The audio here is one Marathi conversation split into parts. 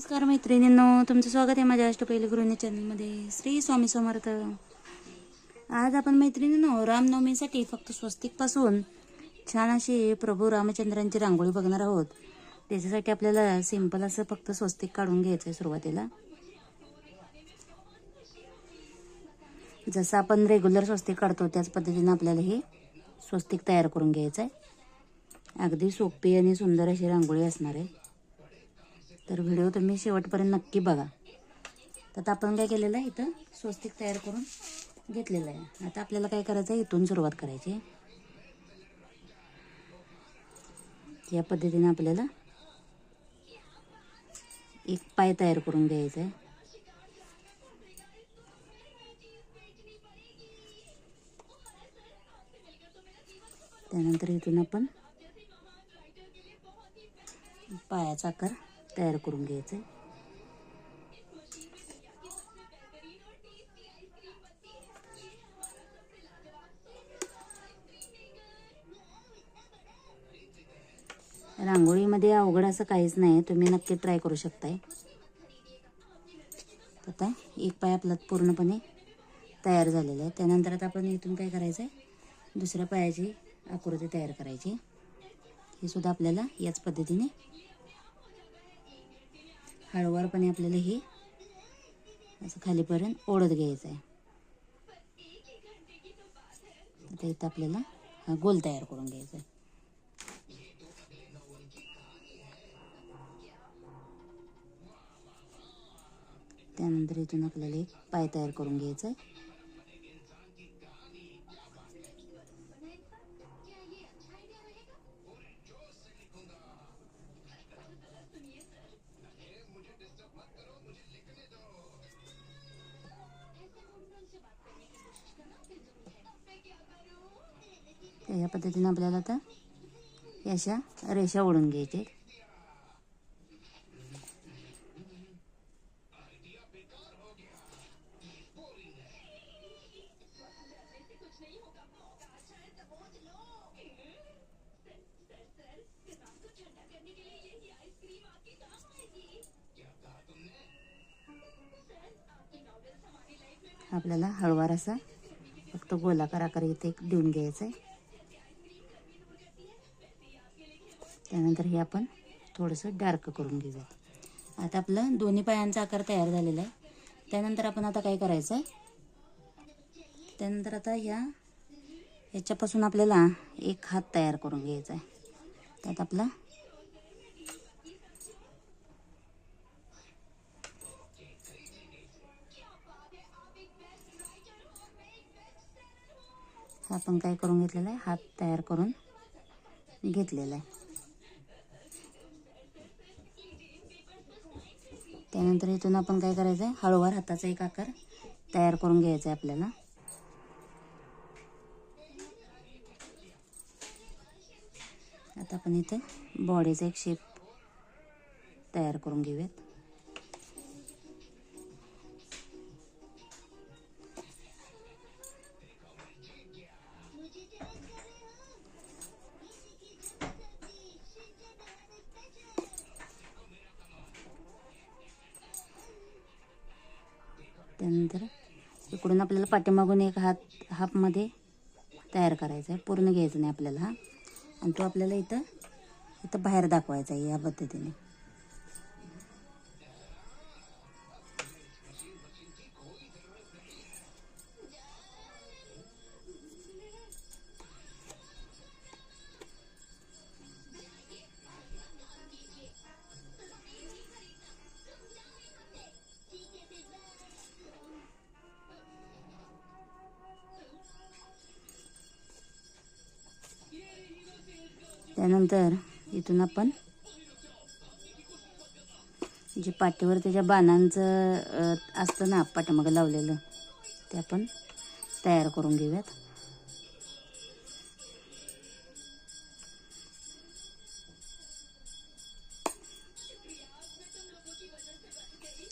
नमस्कार मैत्रिणींनो, तुमचं स्वागत आहे माझ्या अष्टपैलू गृहिणी चॅनलमध्ये. श्री स्वामी समर्थ. आज आपण मैत्रिणींनो रामनवमीसाठी फक्त स्वस्तिकपासून छान अशी प्रभू रामचंद्रांची रांगोळी बघणार आहोत. त्याच्यासाठी आपल्याला सिंपल असं फक्त स्वस्तिक काढून घ्यायचं आहे. सुरुवातीला जसं आपण रेग्युलर स्वस्तिक काढतो त्याच पद्धतीने आपल्याला हे स्वस्तिक तयार करून घ्यायचं आहे. अगदी सोपी आणि सुंदर अशी रांगोळी असणार आहे. तर व्हिडिओ तुम्ही शेवटपर्यंत नक्की बघा. तर आपण काय केलेलं आहे, इथं स्वस्तिक तयार करून घेतलेलं आहे. आता आपल्याला काय करायचं आहे, इथून सुरुवात करायची आहे. या पद्धतीने आपल्याला एक पाय तयार करून घ्यायचा आहे. त्यानंतर इथून आपण पायाचा आकार तयार करून घ्यायचा आहे. रांगोळीमध्ये अवघड असं काहीच नाही, तुम्ही नक्की ट्राय करू शकताय. आता एक पाय आपला पूर्णपणे तयार झालेला आहे. त्यानंतर आता आपण इथून काय करायचं आहे, दुसऱ्या पायाची आकृती तयार करायची. हे सुद्धा आपल्याला याच पद्धतीने हळूवारपणे आपल्याला हे असं खालीपर्यंत ओढत घ्यायचं आहे. आता इथं आपल्याला हा गोल तयार करून घ्यायचा आहे. त्यानंतर इथून आपल्याला एक पाय तयार करून घ्यायचा आहे. या पद्धतीने आपल्याला आता अशा रेषा ओढून घ्यायच्या. आपल्याला हळूवार असा फक्त गोलाकार आकार इथे देऊन घ्यायचा आहे. त्यानंतर हे आपण थोडंसं डार्क करून घेऊया. आता आपलं दोन्ही पायांचा आकार तयार झालेला आहे. त्यानंतर आपण आता काय करायचं आहे, त्यानंतर आता ह्याच्यापासून आपल्याला एक हात तयार करून घ्यायचा आहे. त्यात आपला आपण काय करून घेतलेला आहे, हात तयार करून घेतलेला आहे. त्यानंतर इथून आपण काय करायचं आहे, हळूवार हाताचा एक आकार तयार करून घ्यायचा आहे आपल्याला. आता आपण इथे बॉडीचा एक शेप तयार करून घेऊयात. त्यानंतर इकडून आपल्याला पाठीमागून एक हाफमध्ये तयार करायचा आहे. पूर्ण घ्यायचं नाही आपल्याला हा, आणि तो आपल्याला इथं बाहेर दाखवायचा आहे या पद्धतीने. त्यानंतर इथून आपण जे पाठीवर त्याच्या बाणांचं असतं ना पाठीमागं लावलेलं, ते आपण तयार करून घेऊयात.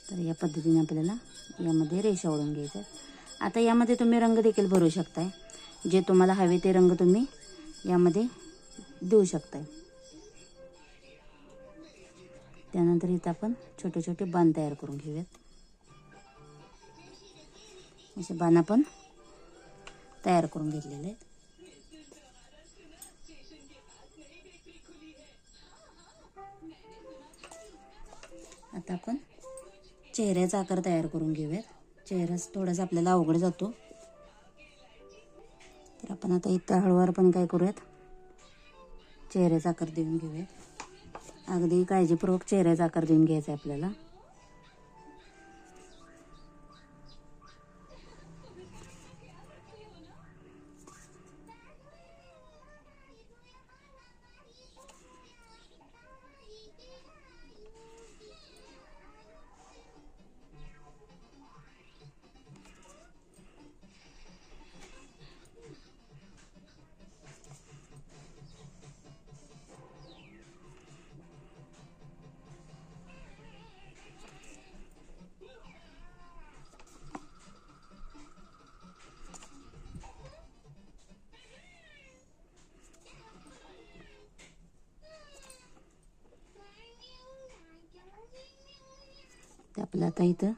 तर या पद्धतीने आपल्याला यामध्ये रेषा ओढून घ्यायच्या. आता यामध्ये तुम्ही रंग देखील भरू शकताय. जे तुम्हाला हवे ते रंग तुम्ही यामध्ये देऊ शकताय. त्यानंतर इथं आपण छोटे छोटे बाण तयार करून घेऊयात. असे बाण आपण तयार करून घेतलेले आहेत. आता आपण चेहऱ्याचा आकार तयार करून घेऊयात. चेहरा थोडासा आपल्याला अवघड जातो, तर आपण आता इथं हळूवारपणे काय करूयात, चेहऱ्याचा आकार देऊन घेऊयात. अगदी काळजीपूर्वक चेहऱ्याचा आकार देऊन घ्यायचा आहे आपल्याला. ते आपलं आता इथं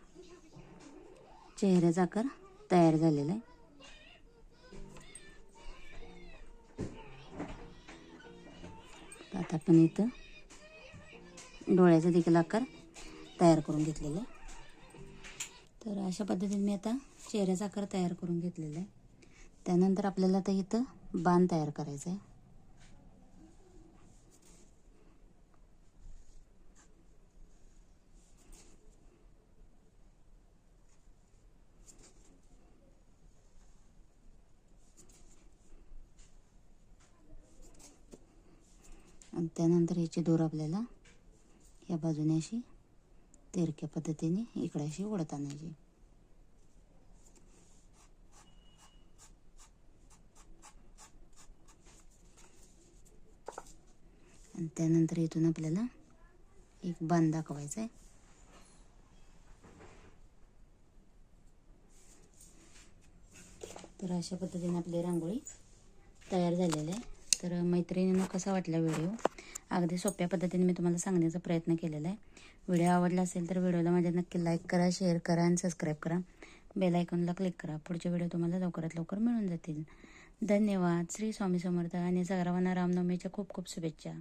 चेहऱ्याचा आकार तयार झालेला आहे. आता आपण इथं डोळ्याचा देखील आकार तयार करून घेतलेला आहे. तर अशा पद्धतीने मी आता चेहऱ्याचा आकार तयार करून घेतलेला आहे. त्यानंतर आपल्याला आता इथं बाण तयार करायचा आहे. आणि त्यानंतर याची दोर आपल्याला या बाजूने अशी तिरक्या पद्धतीने इकडे अशी ओढत आणायची. आणि त्यानंतर इथून आपल्याला एक बाण दाखवायचा आहे. तर अशा पद्धतीने आपली रांगोळी तयार झालेली आहे. तर मैत्रिणींनो, कसा वाटला व्हिडिओ? अगदी सोप्या पद्धतीने मी तुम्हाला सांगण्याचा प्रयत्न केलेला आहे. व्हिडिओ आवडला असेल तर व्हिडिओला माझ्या नक्की लाईक करा, शेअर करा आणि सबस्क्राईब करा. बेल आयकॉनला क्लिक करा. पुढचे व्हिडिओ तुम्हाला लवकरात लवकर मिळून जातील. धन्यवाद. श्री स्वामी समर्थ आणि सर्वांना रामनवमीच्या खूप खूप शुभेच्छा.